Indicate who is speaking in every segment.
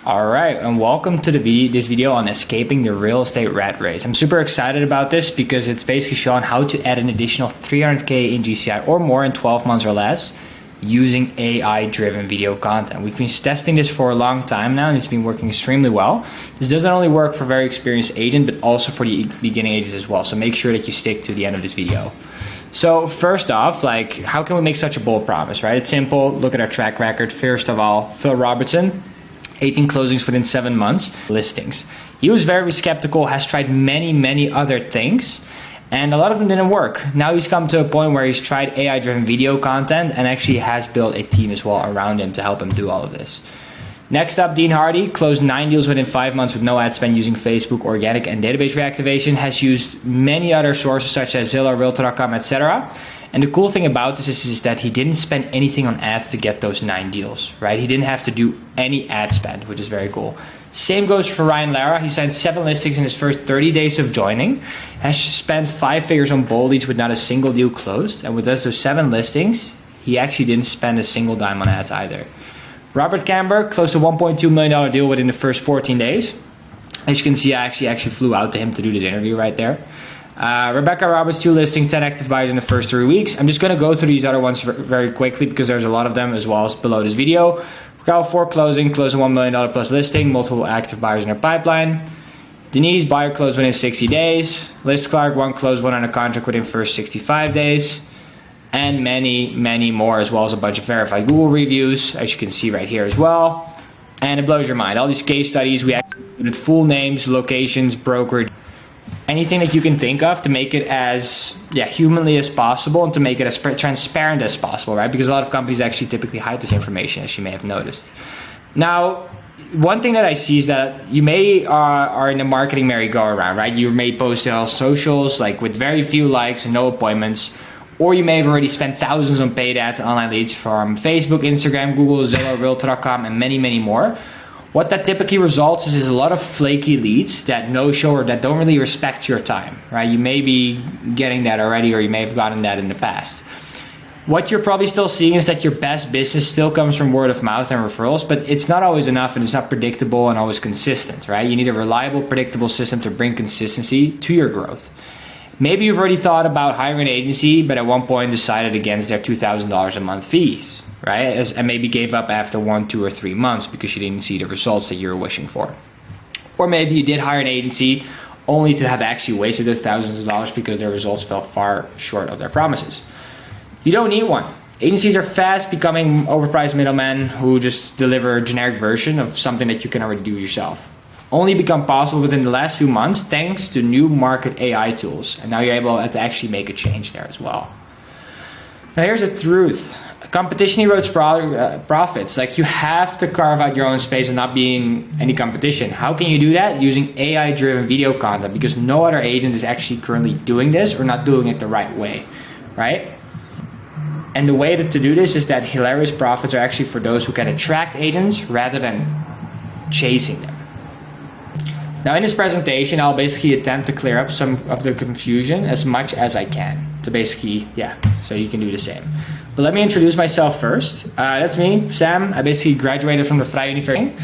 Speaker 1: Alright, and welcome to this video on escaping the real estate rat race. I'm super excited about this because it's basically showing how to add an additional 300K in GCI or more in 12 months or less using AI-driven video content. We've been testing this for a long time now and it's been working extremely well. This doesn't only work for very experienced agents, but also for the beginning agents as well. So make sure that you stick to the end of this video. So first off, how can we make such a bold promise, right? It's simple. Look at our track record. First of all, Phil Robertson, 18 closings within 7 months, listings. He was very skeptical, has tried many other things, and a lot of them didn't work. Now he's come to a point where he's tried AI-driven video content and actually has built a team as well around him to help him do all of this. Next up, Dean Hardy closed 9 deals within 5 months with no ad spend using Facebook, organic, and database reactivation, has used many other sources such as Zillow, Realtor.com, etc. And the cool thing about this is that he didn't spend anything on ads to get those 9 deals, right? He didn't have to do any ad spend, which is very cool. Same goes for Ryan Lara. He signed 7 listings in his first 30 days of joining, has spent 5 figures on bold leads with not a single deal closed. And with those 7 listings, he actually didn't spend a single dime on ads either. Robert Camber closed a $1.2 million deal within the first 14 days. As you can see, I actually flew out to him to do this interview right there. Rebecca Roberts, 2 listings, 10 active buyers in the first 3 weeks. I'm just going to go through these other ones very quickly because there's a lot of them as well as below this video. Raquel, 4 closed a $1 million plus listing, multiple active buyers in their pipeline. Denise, buyer closed within 60 days. Liz Clark, 1 closed, 1 under contract within first 65 days. And many more, as well as a bunch of verified Google reviews, as you can see right here as well. And it blows your mind. All these case studies, we actually included full names, locations, brokerage, anything that you can think of to make it as humanly as possible and to make it as transparent as possible, right? Because a lot of companies actually typically hide this information, as you may have noticed. Now, one thing that I see is that you may are in the marketing merry-go-round, right? You may post on socials with very few likes and no appointments, or you may have already spent thousands on paid ads and online leads from Facebook, Instagram, Google, Zillow, Realtor.com, and many more. What that typically results is a lot of flaky leads that no-show or that don't really respect your time, right? You may be getting that already, or you may have gotten that in the past. What you're probably still seeing is that your best business still comes from word of mouth and referrals, but it's not always enough and it's not predictable and always consistent, right? You need a reliable, predictable system to bring consistency to your growth. Maybe you've already thought about hiring an agency, but at one point decided against their $2,000 a month fees, right? And maybe gave up after 1, 2, or 3 months because you didn't see the results that you were wishing for. Or maybe you did hire an agency only to have actually wasted those thousands of dollars because their results fell far short of their promises. You don't need one. Agencies are fast becoming overpriced middlemen who just deliver a generic version of something that you can already do yourself. Only become possible within the last few months thanks to new market AI tools. And now you're able to actually make a change there as well. Now here's the truth. Competition erodes profits. You have to carve out your own space and not be in any competition. How can you do that? Using AI-driven video content, because no other agent is actually currently doing this or not doing it the right way, right? And the way to do this is that hilarious profits are actually for those who can attract agents rather than chasing them. Now in this presentation, I'll basically attempt to clear up some of the confusion as much as I can to basically, so you can do the same. But let me introduce myself first. That's me, Sam. I basically graduated from the Vrije University.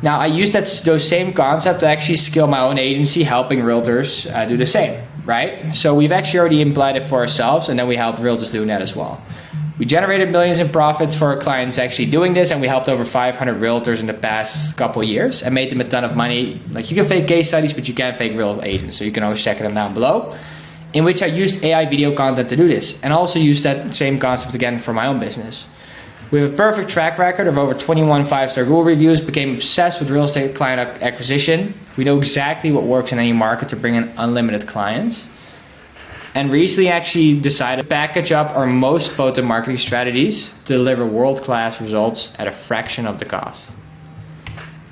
Speaker 1: Now I used those same concepts to actually scale my own agency, helping realtors do the same, right? So we've actually already implemented it for ourselves, and then we help realtors doing that as well. We generated millions in profits for our clients actually doing this, and we helped over 500 realtors in the past couple years and made them a ton of money. You can fake case studies, but you can't fake real agents, so you can always check them down below, in which I used AI video content to do this, and also used that same concept again for my own business. We have a perfect track record of over 21 5-star Google reviews, became obsessed with real estate client acquisition. We know exactly what works in any market to bring in unlimited clients. And recently actually decided to package up our most potent marketing strategies to deliver world-class results at a fraction of the cost.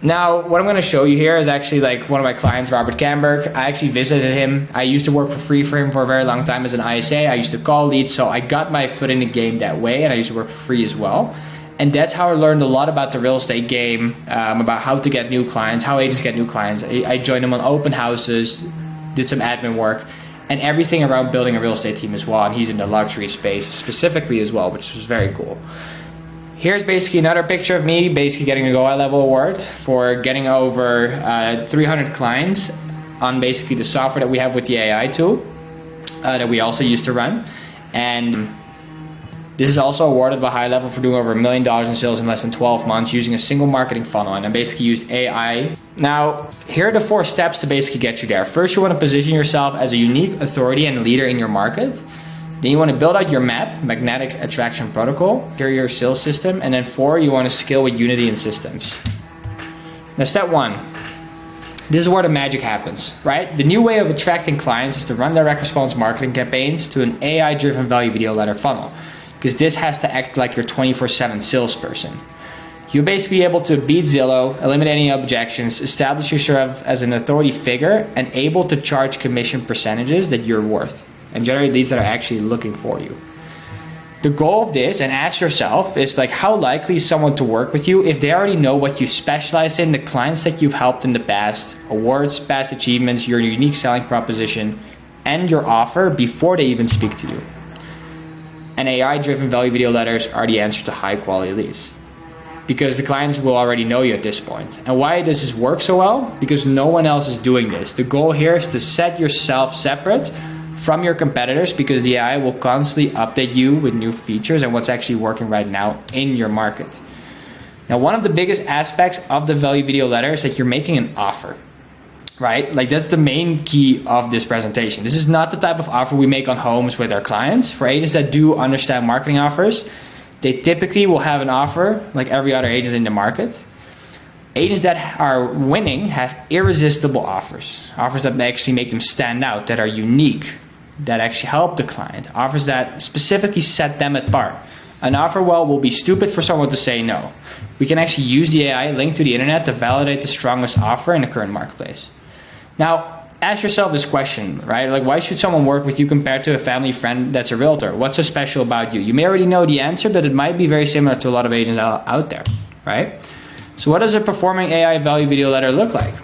Speaker 1: Now, what I'm going to show you here is actually one of my clients, Robert Camberg. I actually visited him. I used to work for free for him for a very long time as an ISA. I used to call leads, so I got my foot in the game that way, and I used to work for free as well. And that's how I learned a lot about the real estate game, about how to get new clients, how agents get new clients. I joined them on open houses, did some admin work, and everything around building a real estate team as well. And he's in the luxury space specifically as well, which was very cool. Here's basically another picture of me basically getting a GoI level award for getting over 300 clients on basically the software that we have with the AI tool that we also use to run. And this is also awarded by High Level for doing over $1 million in sales in less than 12 months using a single marketing funnel, and I basically used AI. Now, here are the 4 steps to basically get you there. First, you want to position yourself as a unique authority and leader in your market. Then you want to build out your map, magnetic attraction protocol, your sales system, and then 4, you want to scale with unity and systems. Now, step 1. This is where the magic happens, right? The new way of attracting clients is to run direct response marketing campaigns to an AI-driven value video letter funnel, because this has to act like your 24/7 salesperson. You'll basically be able to beat Zillow, eliminate any objections, establish yourself as an authority figure, and able to charge commission percentages that you're worth, and generate leads that are actually looking for you. The goal of this, and ask yourself, is like, how likely is someone to work with you if they already know what you specialize in, the clients that you've helped in the past, awards, past achievements, your unique selling proposition, and your offer before they even speak to you. And AI-driven value video letters are the answer to high-quality leads, because the clients will already know you at this point. And why does this work so well? Because no one else is doing this. The goal here is to set yourself separate from your competitors, because the AI will constantly update you with new features and what's actually working right now in your market. Now, one of the biggest aspects of the value video letter is that you're making an offer, right? Like, that's the main key of this presentation. This is not the type of offer we make on homes with our clients. For agents that do understand marketing offers, they typically will have an offer like every other agent in the market. Agents that are winning have irresistible offers that actually make them stand out, that are unique, that actually help the client, offers that specifically set them apart. An offer will be stupid for someone to say no. We can actually use the AI linked to the internet to validate the strongest offer in the current marketplace. Now, ask yourself this question, right? Like, why should someone work with you compared to a family friend that's a realtor? What's so special about you? You may already know the answer, but it might be very similar to a lot of agents out there, right? So what does a performing AI value video letter look like?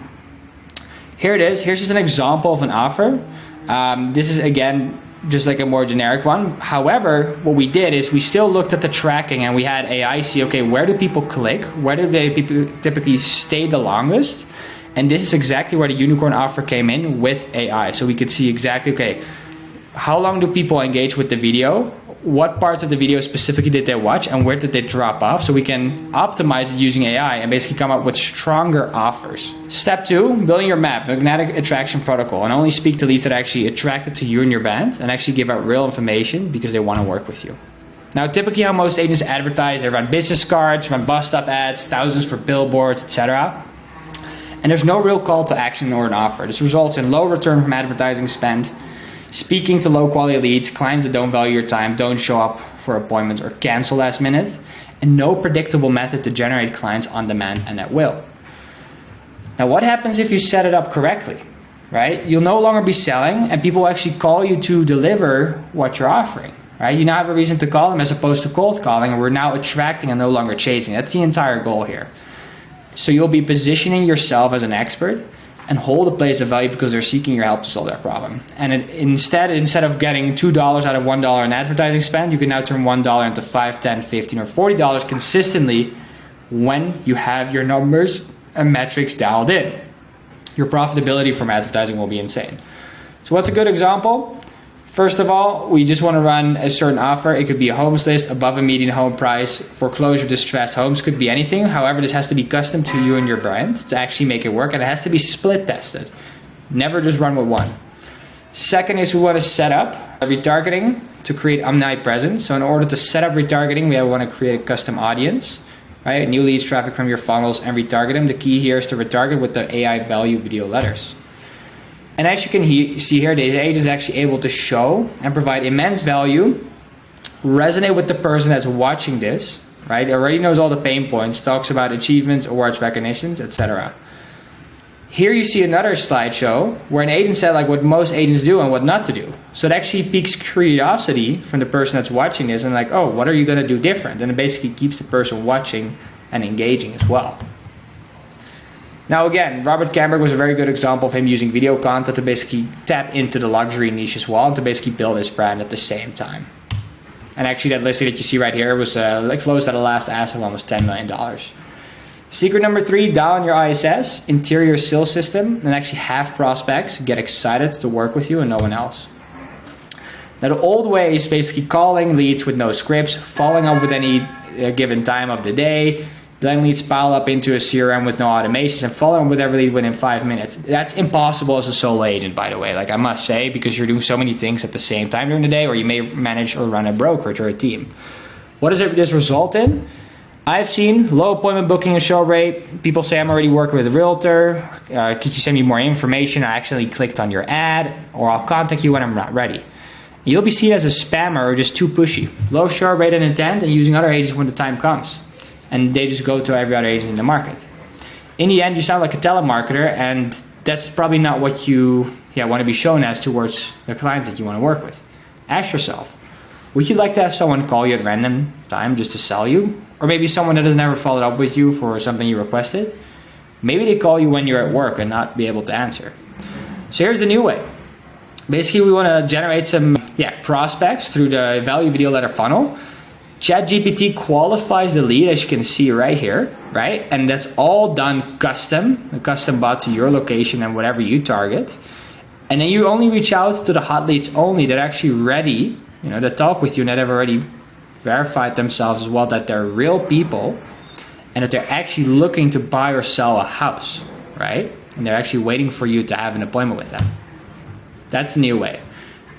Speaker 1: Here it is. Here's just an example of an offer. This is, again, just like a more generic one. However, what we did is we still looked at the tracking, and we had AI see, okay, where do people click? Where do they typically stay the longest? And this is exactly where the unicorn offer came in with AI. So we could see exactly, okay, how long do people engage with the video? What parts of the video specifically did they watch, and where did they drop off? So we can optimize it using AI and basically come up with stronger offers. Step 2, building your map, magnetic attraction protocol, and only speak to leads that are actually attracted to you and your brand, and actually give out real information because they want to work with you. Now, typically how most agents advertise, they run business cards, run bus stop ads, thousands for billboards, etc. And there's no real call to action or an offer. This results in low return from advertising spend, speaking to low quality leads, clients that don't value your time, don't show up for appointments or cancel last minute, and no predictable method to generate clients on demand and at will. Now, what happens if you set it up correctly, right? You'll no longer be selling, and people will actually call you to deliver what you're offering, right? You now have a reason to call them as opposed to cold calling, and we're now attracting and no longer chasing. That's the entire goal here. So you'll be positioning yourself as an expert and hold a place of value because they're seeking your help to solve their problem. And instead of getting $2 out of $1 in advertising spend, you can now turn $1 into $5, $10, $15, or $40 consistently when you have your numbers and metrics dialed in. Your profitability from advertising will be insane. So what's a good example? First of all, we just want to run a certain offer. It could be a homes list above a median home price, foreclosure distressed homes, could be anything. However, this has to be custom to you and your brand to actually make it work, and it has to be split tested. Never just run with one. Second is we want to set up a retargeting to create omnipresence. So in order to set up retargeting, we want to create a custom audience, right? New leads, traffic from your funnels, and retarget them. The key here is to retarget with the AI value video letters. And as you can see here, the agent is actually able to show and provide immense value, resonate with the person that's watching this, right? Already knows all the pain points, talks about achievements, awards, recognitions, etc. Here you see another slideshow where an agent said like what most agents do and what not to do. So it actually piques curiosity from the person that's watching this and like, oh, what are you going to do different? And it basically keeps the person watching and engaging as well. Now again, Robert Camberg was a very good example of him using video content to basically tap into the luxury niche as well and to basically build his brand at the same time. And actually that listing that you see right here was closed at a last ask of almost $10 million. Secret number 3, dial in your ISS, interior sales system, and actually have prospects get excited to work with you and no one else. Now the old way is basically calling leads with no scripts, following up with any given time of the day, letting leads pile up into a CRM with no automations, and following up with every lead within 5 minutes. That's impossible as a solo agent, by the way, like I must say, because you're doing so many things at the same time during the day, or you may manage or run a brokerage or a team. What does this result in? I've seen low appointment booking and show rate. People say, I'm already working with a realtor. Could you send me more information? I accidentally clicked on your ad, or I'll contact you when I'm not ready. You'll be seen as a spammer or just too pushy. Low show rate and intent, and using other agents when the time comes. And they just go to every other agent in the market. In the end, you sound like a telemarketer, and that's probably not what you want to be shown as towards the clients that you want to work with. Ask yourself, would you like to have someone call you at random time just to sell you? Or maybe someone that has never followed up with you for something you requested? Maybe they call you when you're at work and not be able to answer. So here's the new way. Basically, we want to generate some prospects through the value video letter funnel. ChatGPT qualifies the lead, as you can see right here, right? And that's all done custom, a custom bot to your location and whatever you target. And then you only reach out to the hot leads only that are actually ready, that talk with you and that have already verified themselves as well, that they're real people and that they're actually looking to buy or sell a house, right? And they're actually waiting for you to have an appointment with them. That's the new way.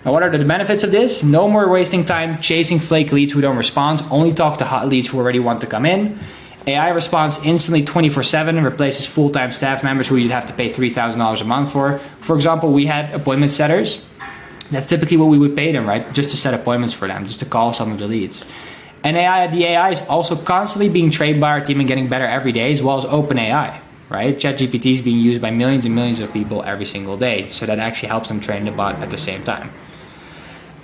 Speaker 1: Now, what are the benefits of this? No more wasting time chasing flake leads who don't respond. Only talk to hot leads who already want to come in. AI responds instantly 24/7 and replaces full-time staff members who you'd have to pay $3,000 a month for. For example, we had appointment setters. That's typically what we would pay them, right? Just to set appointments for them, just to call some of the leads. And the AI is also constantly being trained by our team and getting better every day, as well as OpenAI, right? ChatGPT is being used by millions and millions of people every single day. So that actually helps them train the bot at the same time.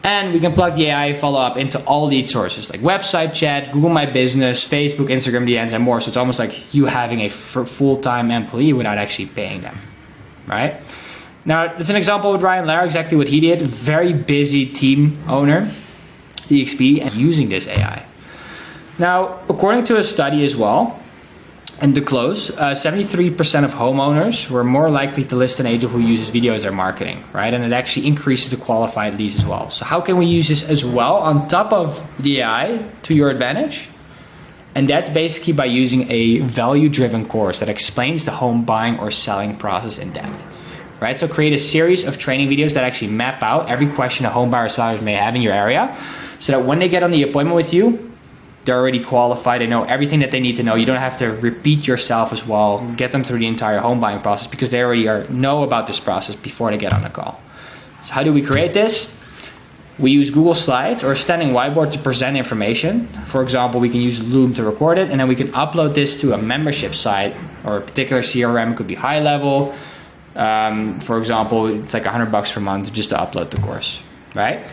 Speaker 1: And we can plug the AI follow-up into all lead sources like website chat, Google My Business, Facebook, Instagram DMs, and more. So it's almost like you having a full-time employee without actually paying them, right? Now, it's an example with Ryan Lara, exactly what he did. Very busy team owner, DXP, and using this AI. Now, according to a study as well, and to close, 73% of homeowners were more likely to list an agent who uses video as their marketing, right? And it actually increases the qualified leads as well. So how can we use this as well on top of the AI to your advantage? And that's basically by using a value-driven course that explains the home buying or selling process in depth, right? So create a series of training videos that actually map out every question a home buyer or sellers may have in your area, so that when they get on the appointment with you, they're already qualified. They know everything that they need to know. You don't have to repeat yourself as well. Get them through the entire home buying process because they already know about this process before they get on the call. So how do we create this? We use Google Slides or a standing whiteboard to present information. For example, we can use Loom to record it, and then we can upload this to a membership site or a particular CRM. It could be high level. For example, it's like $100 per month just to upload the course, right?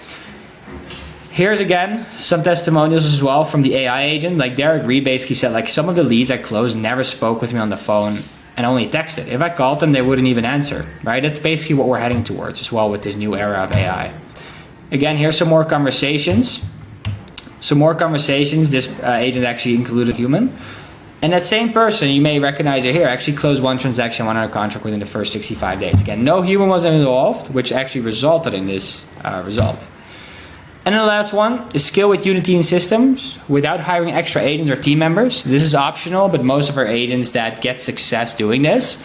Speaker 1: Here's again some testimonials as well from the AI agent. Like Derek Reed basically said, like, some of the leads I closed never spoke with me on the phone and only texted. If I called them, they wouldn't even answer, right? That's basically what we're heading towards as well with this new era of AI. Again, here's some more conversations. This agent actually included a human. And that same person, you may recognize it here, actually closed one transaction, one under contract within the first 65 days. Again, no human was involved, which actually resulted in this result. And then the last one is scale with Unity and systems without hiring extra agents or team members. This is optional, but most of our agents that get success doing this,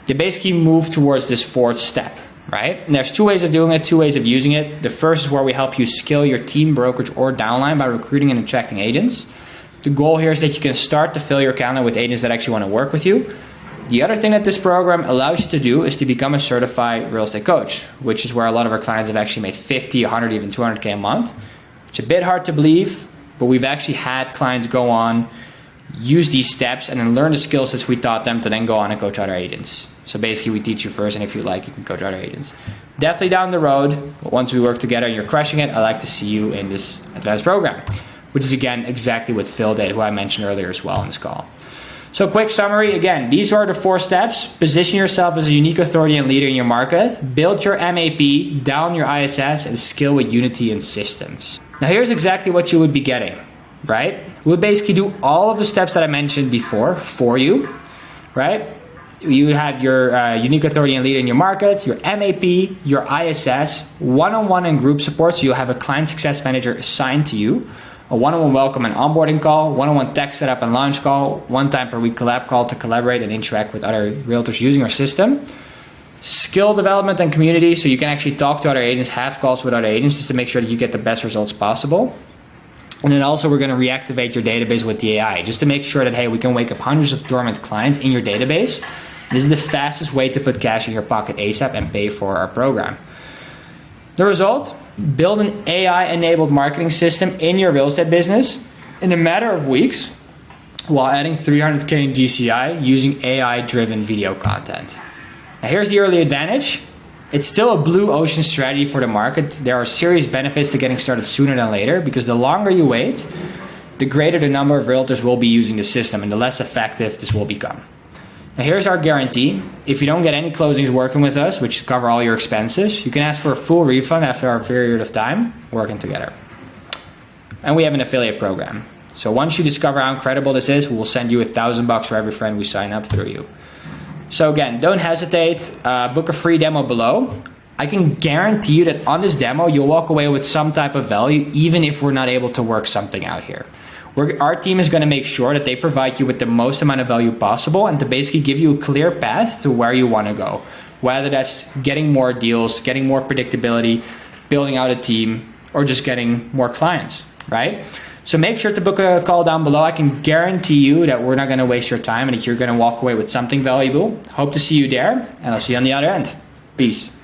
Speaker 1: they basically move towards this fourth step, right? And there's two ways of doing it, two ways of using it. The first is where we help you scale your team, brokerage, or downline by recruiting and attracting agents. The goal here is that you can start to fill your calendar with agents that actually want to work with you. The other thing that this program allows you to do is to become a certified real estate coach, which is where a lot of our clients have actually made 50, 100, even 200K a month. It's a bit hard to believe, but we've actually had clients go on, use these steps, and then learn the skill sets we taught them to then go on and coach other agents. So basically we teach you first, and if you like, you can coach other agents. Definitely down the road, but once we work together and you're crushing it, I'd like to see you in this advanced program, which is again exactly what Phil did, who I mentioned earlier as well in this call. So quick summary, again, these are the 4 steps. Position yourself as a unique authority and leader in your market, build your MAP, down your ISS, and scale with Unity and systems. Now here's exactly what you would be getting, right? We'll basically do all of the steps that I mentioned before for you, right? You would have your unique authority and leader in your market, your MAP, your ISS, one-on-one and group support. So you'll have a client success manager assigned to you, a one-on-one welcome and onboarding call, one-on-one tech setup and launch call, one time per week collab call to collaborate and interact with other realtors using our system. Skill development and community, so you can actually talk to other agents, have calls with other agents just to make sure that you get the best results possible. And then also we're going to reactivate your database with the AI just to make sure that, hey, we can wake up hundreds of dormant clients in your database. This is the fastest way to put cash in your pocket ASAP and pay for our program. The result, build an AI-enabled marketing system in your real estate business in a matter of weeks while adding 300K in GCI using AI-driven video content. Now here's the early advantage. It's still a blue ocean strategy for the market. There are serious benefits to getting started sooner than later because the longer you wait, the greater the number of realtors will be using the system and the less effective this will become. Now here's our guarantee. If you don't get any closings working with us, which cover all your expenses, you can ask for a full refund after our period of time working together. And we have an affiliate program. So once you discover how incredible this is, we'll send you $1,000 for every friend we sign up through you. So again, don't hesitate, book a free demo below. I can guarantee you that on this demo, you'll walk away with some type of value, even if we're not able to work something out here. Our team is going to make sure that they provide you with the most amount of value possible and to basically give you a clear path to where you want to go. Whether that's getting more deals, getting more predictability, building out a team, or just getting more clients, right? So make sure to book a call down below. I can guarantee you that we're not going to waste your time and that you're going to walk away with something valuable. Hope to see you there, and I'll see you on the other end. Peace.